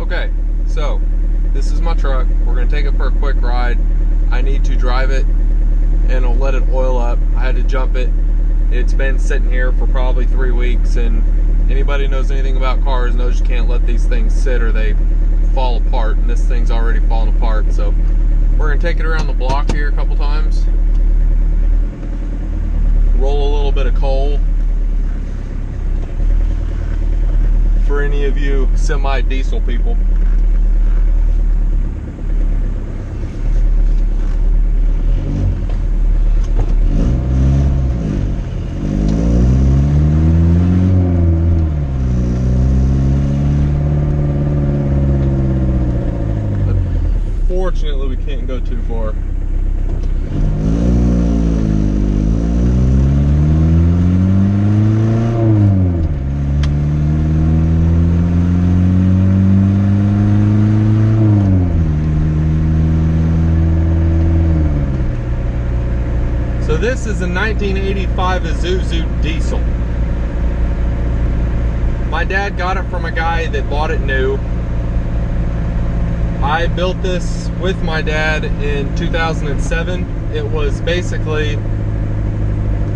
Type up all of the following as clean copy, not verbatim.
Okay, so this is my truck. We're gonna take it for a quick ride. I need to drive it and I'll let it oil up. I had to jump it. It's been sitting here for probably 3 weeks, and anybody who knows anything about cars knows you can't let these things sit or they fall apart, and this thing's already fallen apart. So we're gonna take it around the block here a couple times, roll a little bit of coal for any of you semi-diesel people. Fortunately, we can't go too far. So this is a 1985 Isuzu Diesel. My dad got it from a guy that bought it new. I built this with my dad in 2007. It was basically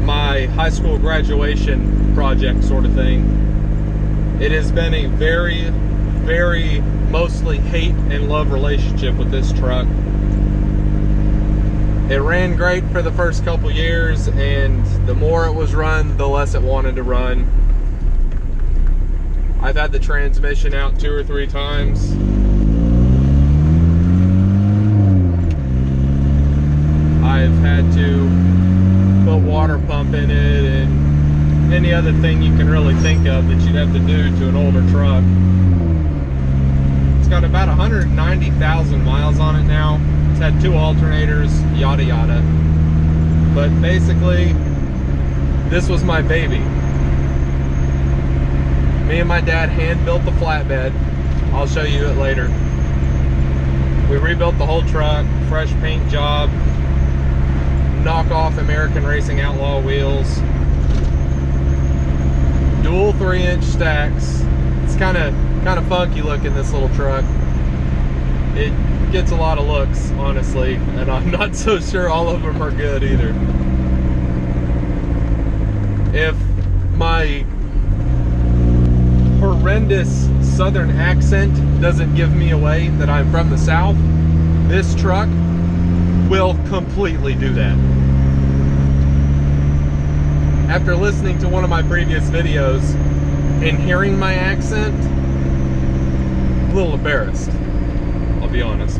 my high school graduation project sort of thing. It has been a very, very mostly hate and love relationship with this truck. It ran great for the first couple years, and the more it was run, the less it wanted to run. I've had the transmission out 2 or 3 times. I've had to put water pump in it and any other thing you can really think of that you'd have to do to an older truck. It's got about 190,000 miles on it now. It's had 2 alternators, yada yada. But basically, this was my baby. Me and my dad hand built the flatbed. I'll show you it later. We rebuilt the whole truck, fresh paint job, knock off American Racing Outlaw wheels, dual 3-inch stacks. It's kind of funky looking, this little truck. It gets a lot of looks, honestly, and I'm not so sure all of them are good either. If my horrendous southern accent doesn't give me away that I'm from the South, this truck will completely do that. After listening to one of my previous videos and hearing my accent, a little embarrassed, I'll be honest.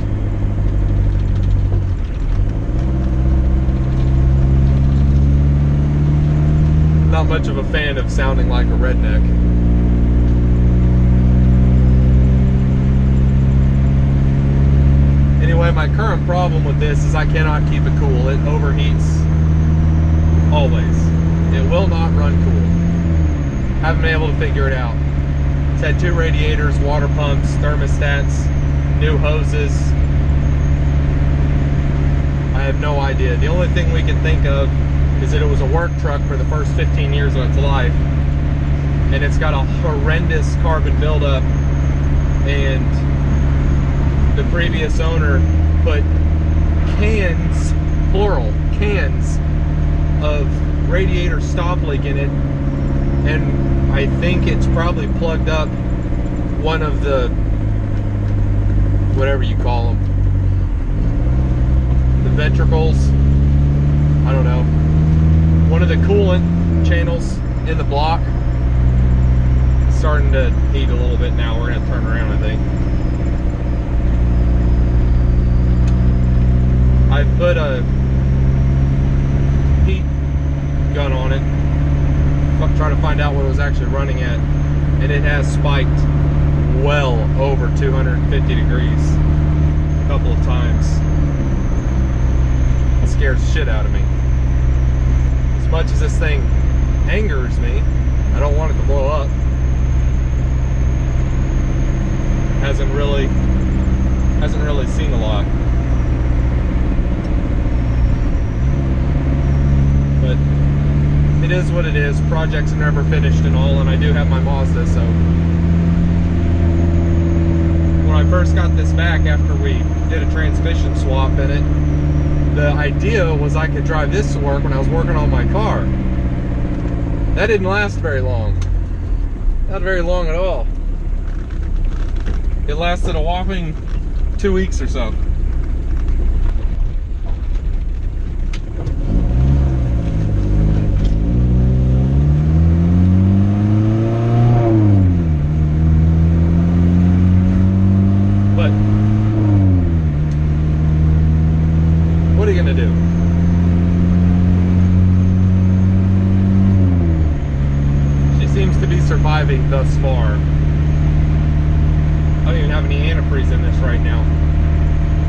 Not much of a fan of sounding like a redneck. Anyway, my current problem with this is I cannot keep it cool. It overheats always. It will not run cool. Haven't been able to figure it out. It's had 2 radiators, water pumps, thermostats, new hoses. I have no idea. The only thing we can think of is that it was a work truck for the first 15 years of its life, and it's got a horrendous carbon buildup, and the previous owner put cans, plural, cans of radiator stop leak in it, and I think it's probably plugged up one of the, whatever you call them, the ventricles, I don't know, one of the coolant channels in the block. It's starting to heat a little bit now. We're going to turn around, I think. I put a heat gun on it, trying to find out what it was actually running at, and it has spiked well over 250 degrees a couple of times. It scares the shit out of me. As much as this thing angers me, I don't want it to blow up. Hasn't really seen a lot. But it is what it is. Projects are never finished and all, and I do have my Mazda, so first got this back after we did a transmission swap in it, the idea was I could drive this to work when I was working on my car. That didn't last very long. Not very long at all. It lasted a whopping 2 weeks or so. But what are you gonna do? She seems to be surviving thus far. I don't even have any antifreeze in this right now.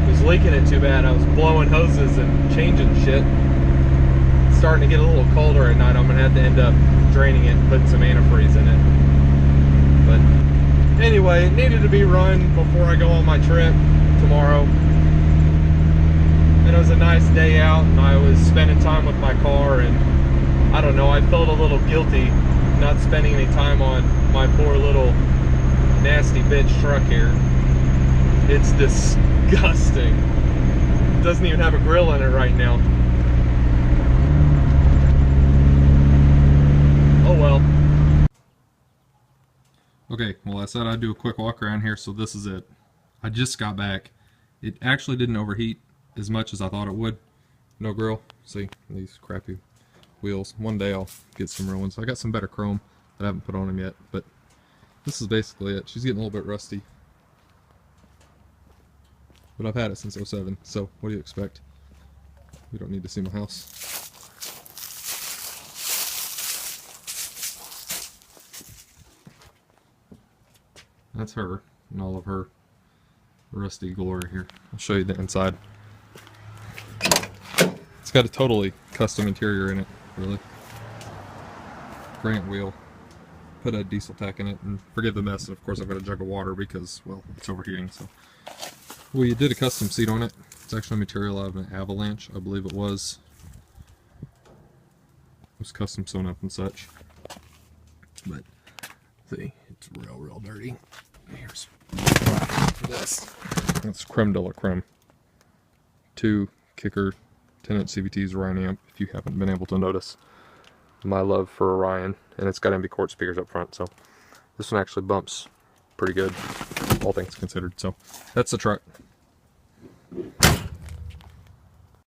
It was leaking it too bad. I was blowing hoses and changing shit. It's starting to get a little colder at night. I'm gonna have to end up draining it and putting some antifreeze in it. But anyway, it needed to be run before I go on my trip tomorrow. And it was a nice day out, and I was spending time with my car, and I don't know, I felt a little guilty not spending any time on my poor little nasty bitch truck here. It's disgusting. It doesn't even have a grill in it right now. Oh well. Okay, well, I said I'd do a quick walk around here, so this is it. I just got back. It actually didn't overheat as much as I thought it would. No grill. See, these crappy wheels. One day I'll get some real ones. I got some better chrome that I haven't put on them yet, but this is basically it. She's getting a little bit rusty. But I've had it since '07, so what do you expect? We don't need to see my house. That's her and all of her rusty glory here. I'll show you the inside. It's got a totally custom interior in it, really. Grant wheel. Put a diesel tech in it, and forgive the mess. And of course, I've got a jug of water because, well, it's overheating. So we did a custom seat on it. It's actually material out of an Avalanche, I believe it was. It was custom sewn up and such. But see, it's real dirty. Here's this. That's creme de la creme. 2 kicker 10-inch CVTs Orion amp, if you haven't been able to notice my love for Orion, and it's got MB Court speakers up front, so this one actually bumps pretty good, all things considered. So that's the truck.